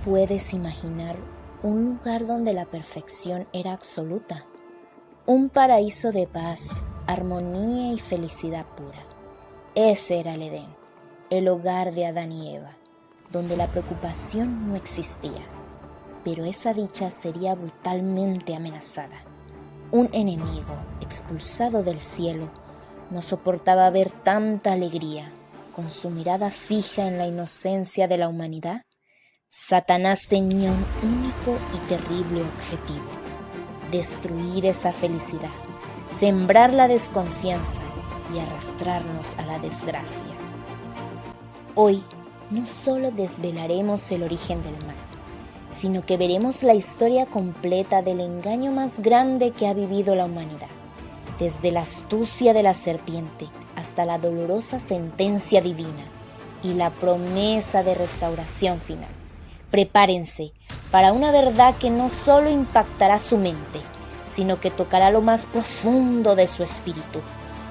puedes imaginar un lugar donde la perfección era absoluta, un paraíso de paz, armonía y felicidad pura. Ese era el Edén, el hogar de Adán y Eva, donde la preocupación no existía, pero esa dicha sería brutalmente amenazada. Un enemigo expulsado del cielo no soportaba ver tanta alegría. Con su mirada fija en la inocencia de la humanidad, Satanás tenía un único y terrible objetivo: destruir esa felicidad, sembrar la desconfianza y arrastrarnos a la desgracia. Hoy no solo desvelaremos el origen del mal, sino que veremos la historia completa del engaño más grande que ha vivido la humanidad, desde la astucia de la serpiente hasta la dolorosa sentencia divina y la promesa de restauración final. Prepárense para una verdad que no solo impactará su mente, sino que tocará lo más profundo de su espíritu.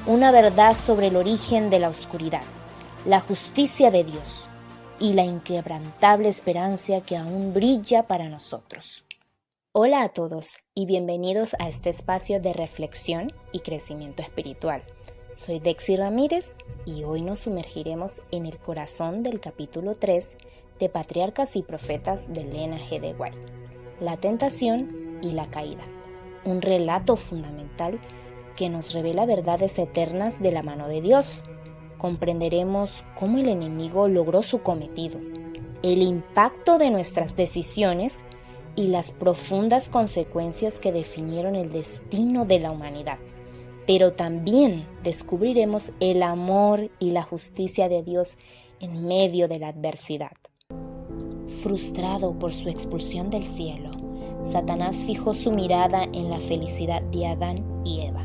Una verdad sobre el origen de la oscuridad, la justicia de Dios y la inquebrantable esperanza que aún brilla para nosotros. Hola a todos y bienvenidos a este espacio de reflexión y crecimiento espiritual. Soy Dexy Ramírez y hoy nos sumergiremos en el corazón del capítulo 3 de Patriarcas y Profetas de Ellen G. White, la tentación y la caída, un relato fundamental que nos revela verdades eternas de la mano de Dios. Comprenderemos cómo el enemigo logró su cometido, el impacto de nuestras decisiones y las profundas consecuencias que definieron el destino de la humanidad. Pero también descubriremos el amor y la justicia de Dios en medio de la adversidad. Frustrado por su expulsión del cielo, Satanás fijó su mirada en la felicidad de Adán y Eva.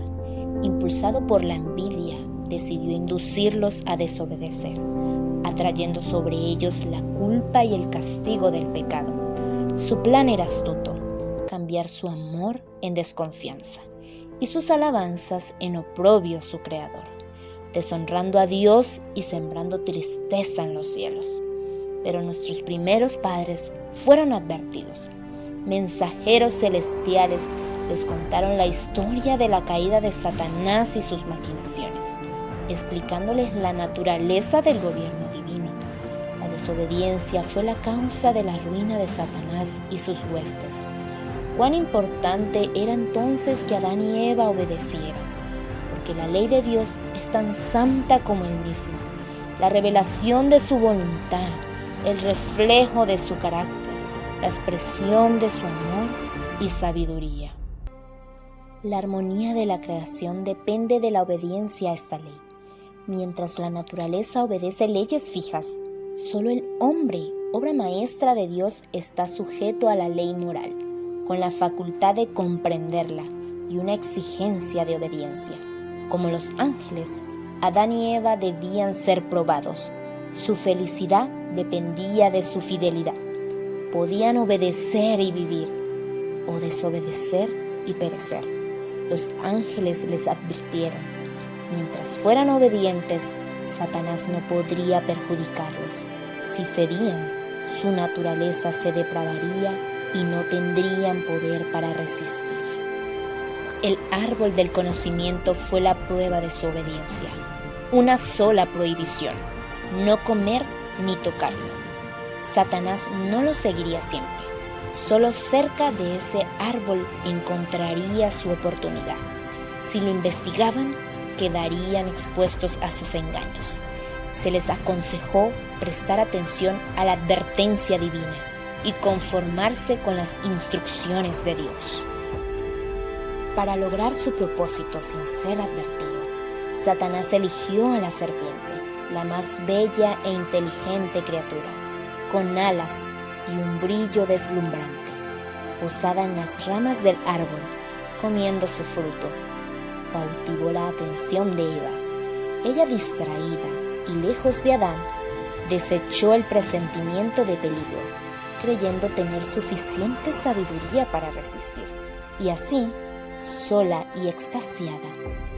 Impulsado por la envidia, decidió inducirlos a desobedecer, atrayendo sobre ellos la culpa y el castigo del pecado. Su plan era astuto: cambiar su amor en desconfianza y sus alabanzas en oprobio a su Creador, deshonrando a Dios y sembrando tristeza en los cielos. Pero nuestros primeros padres fueron advertidos. Mensajeros celestiales les contaron la historia de la caída de Satanás y sus maquinaciones, explicándoles la naturaleza del gobierno divino. La desobediencia fue la causa de la ruina de Satanás y sus huestes. Cuán importante era entonces que Adán y Eva obedecieran, porque la ley de Dios es tan santa como Él mismo, la revelación de su voluntad, el reflejo de su carácter, la expresión de su amor y sabiduría. La armonía de la creación depende de la obediencia a esta ley. Mientras la naturaleza obedece leyes fijas, solo el hombre, obra maestra de Dios, está sujeto a la ley moral, con la facultad de comprenderla y una exigencia de obediencia. Como los ángeles, Adán y Eva debían ser probados. Su felicidad dependía de su fidelidad. Podían obedecer y vivir, o desobedecer y perecer. Los ángeles les advirtieron: mientras fueran obedientes, Satanás no podría perjudicarlos. Si cedían, su naturaleza se depravaría y no tendrían poder para resistir. El árbol del conocimiento fue la prueba de su obediencia. Una sola prohibición: no comer ni tocarlo. Satanás no lo seguiría siempre. Solo cerca de ese árbol encontraría su oportunidad. Si lo investigaban, quedarían expuestos a sus engaños. Se les aconsejó prestar atención a la advertencia divina y conformarse con las instrucciones de Dios. Para lograr su propósito sin ser advertido, Satanás eligió a la serpiente, la más bella e inteligente criatura, con alas y un brillo deslumbrante, posada en las ramas del árbol, comiendo su fruto. Cautivó la atención de Eva. Ella, distraída y lejos de Adán, desechó el presentimiento de peligro, creyendo tener suficiente sabiduría para resistir. Y así, sola y extasiada,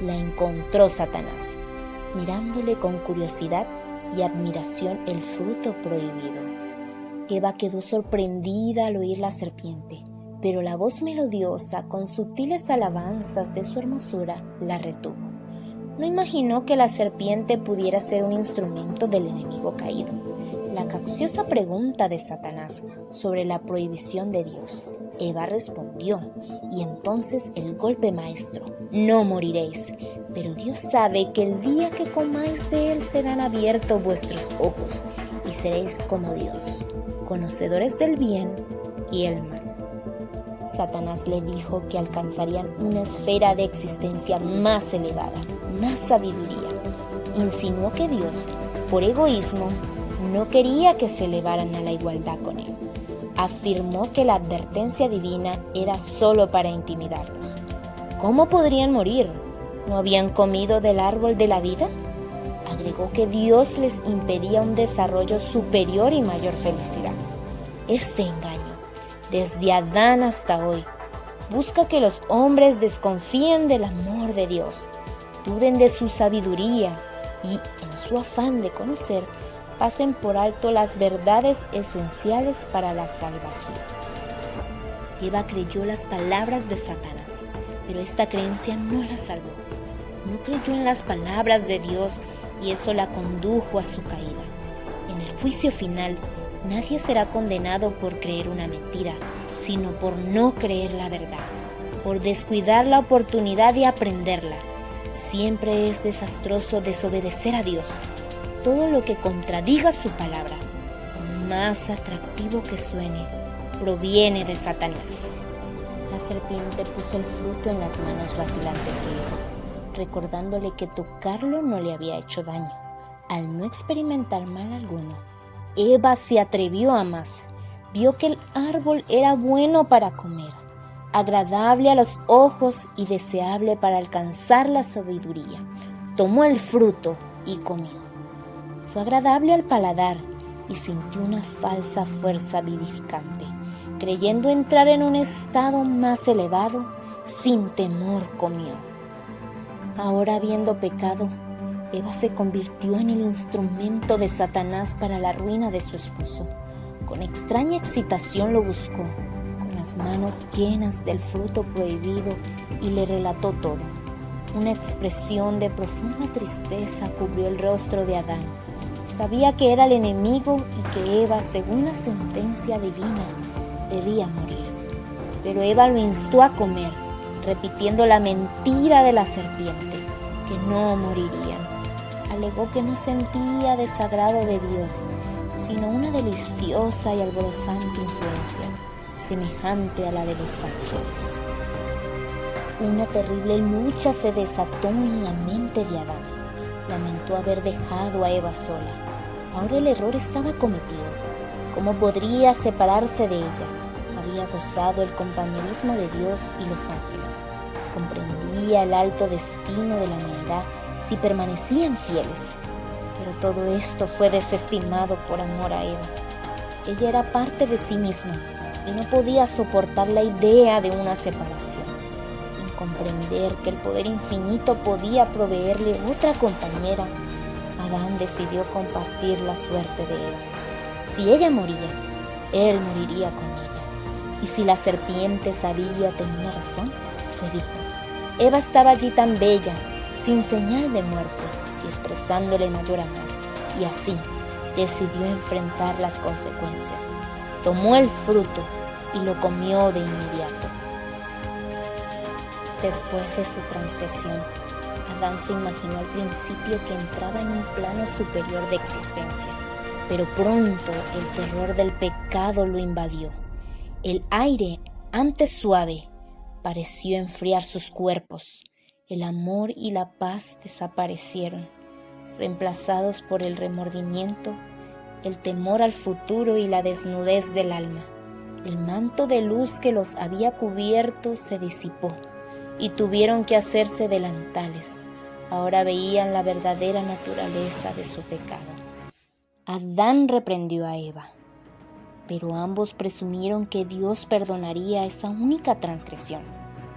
la encontró Satanás, mirándole con curiosidad y admiración el fruto prohibido. Eva quedó sorprendida al oír la serpiente, pero la voz melodiosa, con sutiles alabanzas de su hermosura, la retuvo. No imaginó que la serpiente pudiera ser un instrumento del enemigo caído. La capciosa pregunta de Satanás sobre la prohibición de Dios. Eva respondió, y entonces el golpe maestro: no moriréis, pero Dios sabe que el día que comáis de él serán abiertos vuestros ojos, y seréis como Dios, conocedores del bien y el mal. Satanás le dijo que alcanzarían una esfera de existencia más elevada, más sabiduría. Insinuó que Dios, por egoísmo, no quería que se elevaran a la igualdad con él. Afirmó que la advertencia divina era solo para intimidarlos. ¿Cómo podrían morir? ¿No habían comido del árbol de la vida? Agregó que Dios les impedía un desarrollo superior y mayor felicidad. Este engaño, desde Adán hasta hoy, busca que los hombres desconfíen del amor de Dios, duden de su sabiduría y, en su afán de conocer, pasen por alto las verdades esenciales para la salvación. Eva creyó las palabras de Satanás, pero esta creencia no la salvó. No creyó en las palabras de Dios y eso la condujo a su caída. En el juicio final, nadie será condenado por creer una mentira, sino por no creer la verdad, por descuidar la oportunidad de aprenderla. Siempre es desastroso desobedecer a Dios. Todo lo que contradiga su palabra, por más atractivo que suene, proviene de Satanás. La serpiente puso el fruto en las manos vacilantes de Eva, recordándole que tocarlo no le había hecho daño. Al no experimentar mal alguno, Eva se atrevió a más. Vio que el árbol era bueno para comer, agradable a los ojos y deseable para alcanzar la sabiduría. Tomó el fruto y comió. Fue agradable al paladar y sintió una falsa fuerza vivificante. Creyendo entrar en un estado más elevado, sin temor comió. Ahora, habiendo pecado, Eva se convirtió en el instrumento de Satanás para la ruina de su esposo. Con extraña excitación lo buscó, con las manos llenas del fruto prohibido, y le relató todo. Una expresión de profunda tristeza cubrió el rostro de Adán. Sabía que era el enemigo y que Eva, según la sentencia divina, debía morir. Pero Eva lo instó a comer, repitiendo la mentira de la serpiente, que no morirían. Alegó que no sentía desagrado de Dios, sino una deliciosa y alborozante influencia, semejante a la de los ángeles. Una terrible lucha se desató en la mente de Adán. Lamentó haber dejado a Eva sola. Ahora el error estaba cometido. ¿Cómo podría separarse de ella? Había gozado el compañerismo de Dios y los ángeles. Comprendía el alto destino de la humanidad si permanecían fieles. Pero todo esto fue desestimado por amor a Eva. Ella era parte de sí misma y no podía soportar la idea de una separación. Sin comprender que el poder infinito podía proveerle otra compañera, Adán decidió compartir la suerte de Eva. Si ella moría, él moriría con ella. Y si la serpiente tenía razón, se dijo: Eva estaba allí tan bella, sin señal de muerte, y expresándole mayor amor. Y así decidió enfrentar las consecuencias. Tomó el fruto y lo comió de inmediato. Después de su transgresión, Adán se imaginó al principio que entraba en un plano superior de existencia, pero pronto el terror del pecado lo invadió. El aire, antes suave, pareció enfriar sus cuerpos. El amor y la paz desaparecieron, reemplazados por el remordimiento, el temor al futuro y la desnudez del alma. El manto de luz que los había cubierto se disipó y tuvieron que hacerse delantales. Ahora veían la verdadera naturaleza de su pecado. Adán reprendió a Eva, pero ambos presumieron que Dios perdonaría esa única transgresión.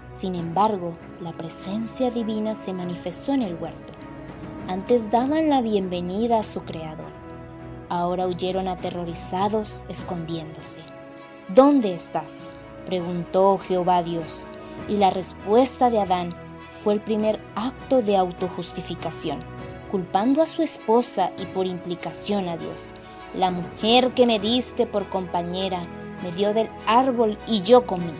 Sin embargo, la presencia divina se manifestó en el huerto. Antes daban la bienvenida a su Creador. ahora huyeron aterrorizados, escondiéndose. ¿Dónde estás?, preguntó Jehová Dios, y la respuesta de Adán fue el primer acto de autojustificación, culpando a su esposa y por implicación a Dios. La mujer que me diste por compañera me dio del árbol y yo comí.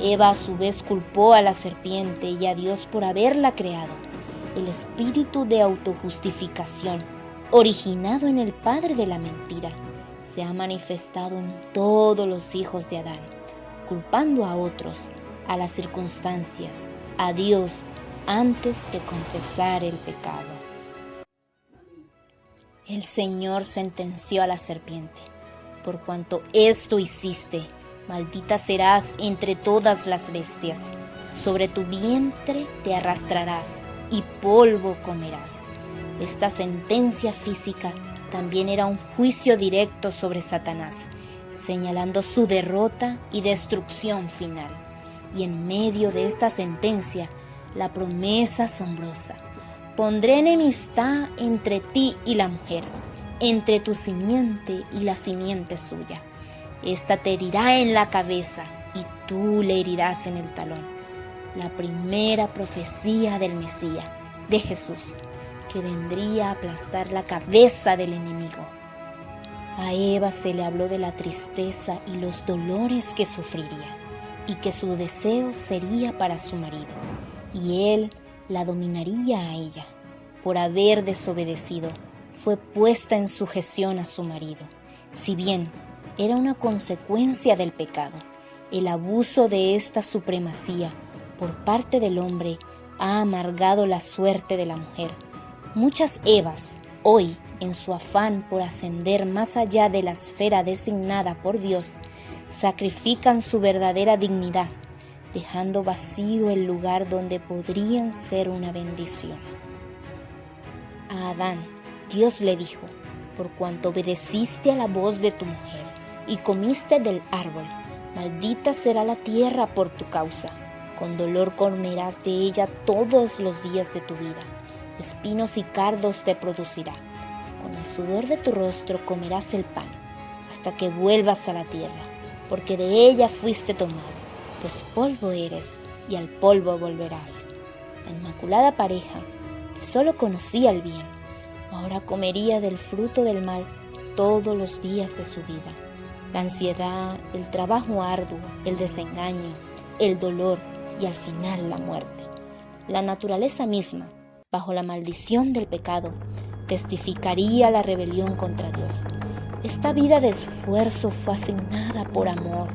Eva a su vez culpó a la serpiente y a Dios por haberla creado. El espíritu de autojustificación, originado en el padre de la mentira, se ha manifestado en todos los hijos de Adán, culpando a otros, a las circunstancias, a Dios, antes de confesar el pecado. El Señor sentenció a la serpiente: por cuanto esto hiciste, maldita serás entre todas las bestias, sobre tu vientre te arrastrarás y polvo comerás. Esta sentencia física también era un juicio directo sobre Satanás, señalando su derrota y destrucción final. Y en medio de esta sentencia, la promesa asombrosa: pondré enemistad entre ti y la mujer, entre tu simiente y la simiente suya. Esta te herirá en la cabeza y tú le herirás en el talón. La primera profecía del Mesías, de Jesús, que vendría a aplastar la cabeza del enemigo. A Eva se le habló de la tristeza y los dolores que sufriría, y que su deseo sería para su marido, y él la dominaría a ella. Por haber desobedecido, fue puesta en sujeción a su marido. Si bien era una consecuencia del pecado, el abuso de esta supremacía por parte del hombre ha amargado la suerte de la mujer. Muchas Evas, hoy, en su afán por ascender más allá de la esfera designada por Dios, sacrifican su verdadera dignidad, dejando vacío el lugar donde podrían ser una bendición. A Adán, Dios le dijo: por cuanto obedeciste a la voz de tu mujer y comiste del árbol, maldita será la tierra por tu causa. Con dolor comerás de ella todos los días de tu vida. Espinos y cardos te producirá. Con el sudor de tu rostro comerás el pan, hasta que vuelvas a la tierra, porque de ella fuiste tomado, pues polvo eres, y al polvo volverás. La inmaculada pareja, que solo conocía el bien, ahora comería del fruto del mal todos los días de su vida. La ansiedad, el trabajo arduo, el desengaño, el dolor y al final la muerte. La naturaleza misma, bajo la maldición del pecado, testificaría la rebelión contra Dios. Esta vida de esfuerzo fue asignada por amor,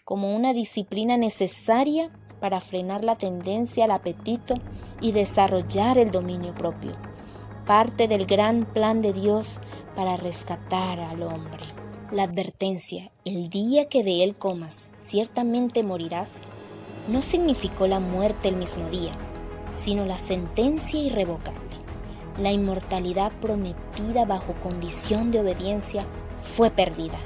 como una disciplina necesaria para frenar la tendencia al apetito y desarrollar el dominio propio. Parte del gran plan de Dios para rescatar al hombre. La advertencia: el día que de él comas, ciertamente morirás, no significó la muerte el mismo día, sino la sentencia irrevocable. La inmortalidad prometida bajo condición de obediencia fue perdida.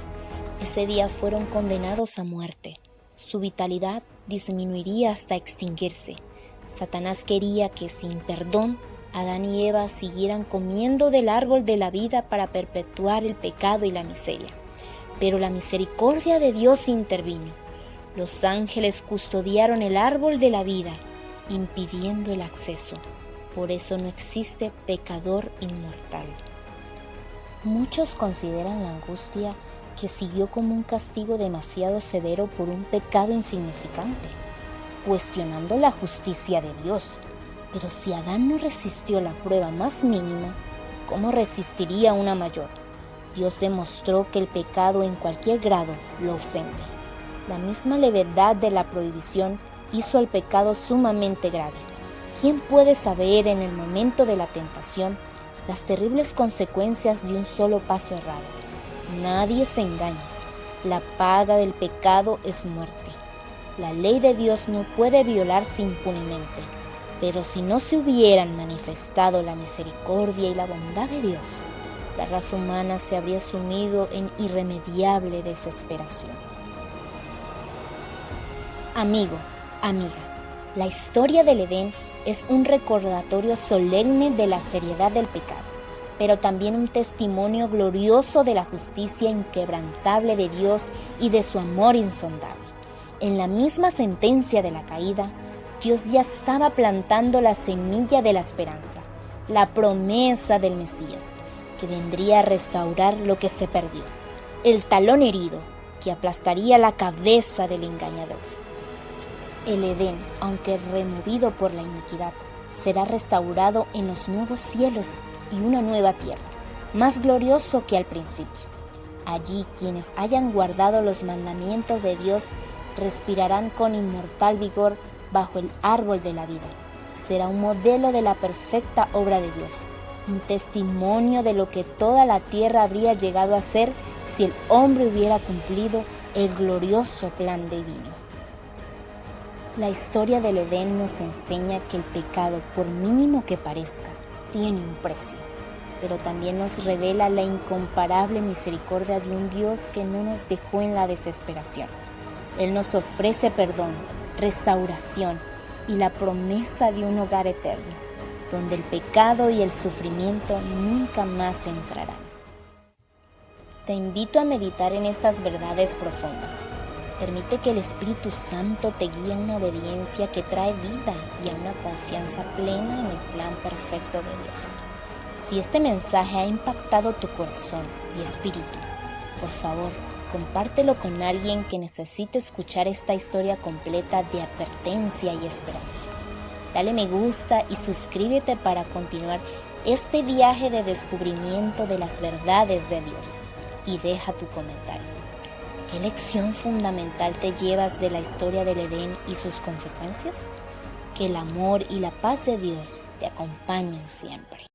Ese día fueron condenados a muerte. Su vitalidad disminuiría hasta extinguirse. Satanás quería que sin perdón Adán y Eva siguieran comiendo del árbol de la vida para perpetuar el pecado y la miseria. Pero la misericordia de Dios intervino. Los ángeles custodiaron el árbol de la vida, impidiendo el acceso. Por eso no existe pecador inmortal. Muchos consideran la angustia que siguió como un castigo demasiado severo por un pecado insignificante, cuestionando la justicia de Dios. Pero si Adán no resistió la prueba más mínima, ¿cómo resistiría una mayor? Dios demostró que el pecado en cualquier grado lo ofende. La misma levedad de la prohibición hizo al pecado sumamente grave. ¿Quién puede saber en el momento de la tentación las terribles consecuencias de un solo paso errado? Nadie se engaña. La paga del pecado es muerte. La ley de Dios no puede violarse impunemente, pero si no se hubieran manifestado la misericordia y la bondad de Dios, la raza humana se habría sumido en irremediable desesperación. Amigo, amiga, la historia del Edén es un recordatorio solemne de la seriedad del pecado. pero también un testimonio glorioso de la justicia inquebrantable de Dios y de su amor insondable. En la misma sentencia de la caída, Dios ya estaba plantando la semilla de la esperanza, la promesa del Mesías, que vendría a restaurar lo que se perdió, el talón herido que aplastaría la cabeza del engañador. El Edén, aunque removido por la iniquidad, será restaurado en los nuevos cielos y una nueva tierra, más glorioso que al principio. Allí quienes hayan guardado los mandamientos de Dios respirarán con inmortal vigor bajo el árbol de la vida. Será un modelo de la perfecta obra de Dios, un testimonio de lo que toda la tierra habría llegado a ser si el hombre hubiera cumplido el glorioso plan divino. La historia del Edén nos enseña que el pecado, por mínimo que parezca, tiene un precio, pero también nos revela la incomparable misericordia de un Dios que no nos dejó en la desesperación. Él nos ofrece perdón, restauración y la promesa de un hogar eterno, donde el pecado y el sufrimiento nunca más entrarán. Te invito a meditar en estas verdades profundas. Permite que el Espíritu Santo te guíe a una obediencia que trae vida y a una confianza plena en el plan perfecto de Dios. Si este mensaje ha impactado tu corazón y espíritu, por favor, compártelo con alguien que necesite escuchar esta historia completa de advertencia y esperanza. Dale me gusta y suscríbete para continuar este viaje de descubrimiento de las verdades de Dios. Y deja tu comentario. ¿Qué lección fundamental te llevas de la historia del Edén y sus consecuencias? Que el amor y la paz de Dios te acompañen siempre.